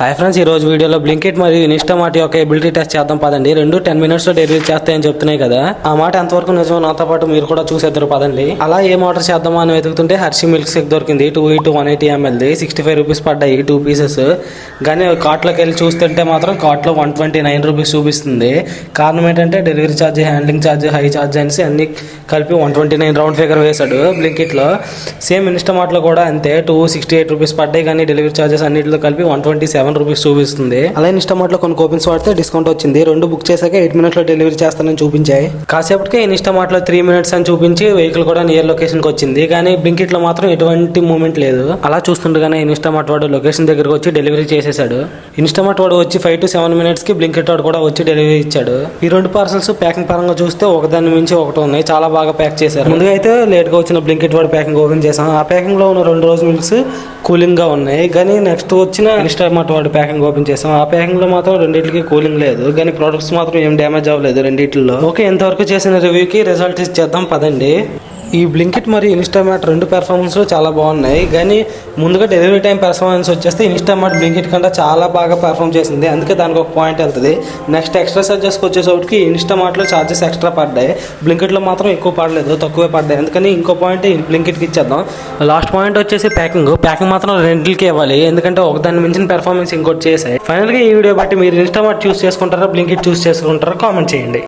Hi friends, ఈ రోజు వీడియోలో బ్లింకిట్ మరియు ఇన్స్టామార్ట్ యొక్క ఎబిలిటీ టెస్ట్ చేద్దాం పదండి. రెండు 10 minutes లో డెలివరీ చేస్తాయని చెప్తున్నాయి కదా, ఆ మాట ఎంతవరకు నిజమో నాతో పాటు మీరు కూడా చూసేద్దరు పదండి. అలా ఏం ఆర్డర్ చేద్దామా అని వెతుకుతుంటే హర్షి మిల్క్ షేక్ దొరికింది. 180 ml 65 రూపీస్ పడ్డాయి 2 pieces. కానీ కార్ట్లోకి వెళ్ళి చూస్తుంటే మాత్రం కార్ట్లో 129 రూపీస్ చూపిస్తుంది. కారణం ఏంటంటే delivery charge, handling charge, high charge అనేసి అన్ని కలిపి 129 రౌండ్ ఫిగర్ వేశాడు బ్లింకిట్లో. సేమ్ ఇన్స్టామార్ట్లో కూడా అంతే, 268 రూపీస్ పడ్డాయి. కానీ డెలివరీ ఛార్జెస్ అన్నింటిలో కలిపి 127 రూపీస్ చూపిస్తుంది. అలా ఇన్స్టామార్ట్ లో కొన్ని కూపన్స్ వాడితే డిస్కౌంట్ వచ్చింది. రెండు బుక్ చేశాక 8 minutes లో డెలివరీ చేస్తానని చూపించాయి. కాసేపటికే ఇన్స్టామార్ట్ లో 3 minutes అని చూపించి వెహికల్ కూడా నియర్ లొకేషన్ కి వచ్చింది. కానీ బ్లింకిట్ లో మాత్రం ఎటువంటి మూమెంట్ లేదు. అలా చూస్తుండగానే ఇన్స్టామార్ట్ వాడు లొకేషన్ దగ్గరకు వచ్చి డెలివరీ చేసేసాడు. ఇన్స్టామార్ట్ వాడు వచ్చి 5 to 7 minutes కి బ్లింకిట్ వాడు కూడా వచ్చి డెలివరీ ఇచ్చాడు. ఈ రెండు పార్సల్స్ ప్యాకింగ్ పరంగా చూస్తే ఒకదాని మించి ఒకటి ఉన్నాయి. చాలా బాగా ప్యాక్ చేశారు. ముందుగా అయితే లేట్ గా వచ్చిన బ్లింకిట్ వాడు ప్యాకింగ్ ఓపెన్ చేసాం. ఆ ప్యాకింగ్ లో ఉన్న 2 రోజు మిల్క్స్ కూలింగ్ గా ఉన్నాయి. కానీ నెక్స్ట్ వచ్చిన ఇన్స్టామార్ట్ వాడు ప్యాకింగ్ ఓపెన్ చేసాం. ఆ ప్యాకింగ్ లో మాత్రం రెండింటికి కూలింగ్ లేదు. కానీ ప్రొడక్ట్స్ మాత్రం ఏం డ్యామేజ్ అవ్వలేదు రెండింటిలో. ఓకే, ఇంతవరకు చేసిన రివ్యూకి రిజల్ట్ ఇచ్చేద్దాం పదండి. ఈ బ్లింకిట్ మరియు ఇన్స్టామార్ట్ రెండు పెర్ఫార్మెన్స్ చాలా బాగున్నాయి. కానీ ముందుగా డెలివరీ టైం పెర్ఫార్మెన్స్ వచ్చేస్తే ఇన్స్టామార్ట్ బ్లింకిట్ కంటే చాలా బాగా పెర్ఫార్మ్ చేసింది. అందుకే దానికి ఒక పాయింట్ వెళ్తుంది. నెక్స్ట్ ఎక్స్ట్రా చార్జెస్కి వచ్చేసరికి ఇన్స్టామార్ట్లో చార్జెస్ ఎక్స్ట్రా పడ్డాయి, బ్లింకిట్లో మాత్రం ఎక్కువ పడలేదు, తక్కువే పడ్డాయి. అందుకని ఇంకో పాయింట్ బ్లింకిట్కి ఇచ్చేద్దాం. లాస్ట్ పాయింట్ వచ్చేసి ప్యాకింగ్ మాత్రం రెండింటికి ఇవ్వాలి. ఎందుకంటే ఒకదాన్ని మించిన పెర్ఫార్మెన్స్ ఇంకోటి చేసాయి. ఫైనల్గా ఈ వీడియో బట్టి మీరు ఇన్స్టామార్ట్ చూస్ చేసుకుంటారా, బ్లింకిట్ చూస్ చేసుకుంటారా కామెంట్ చేయండి.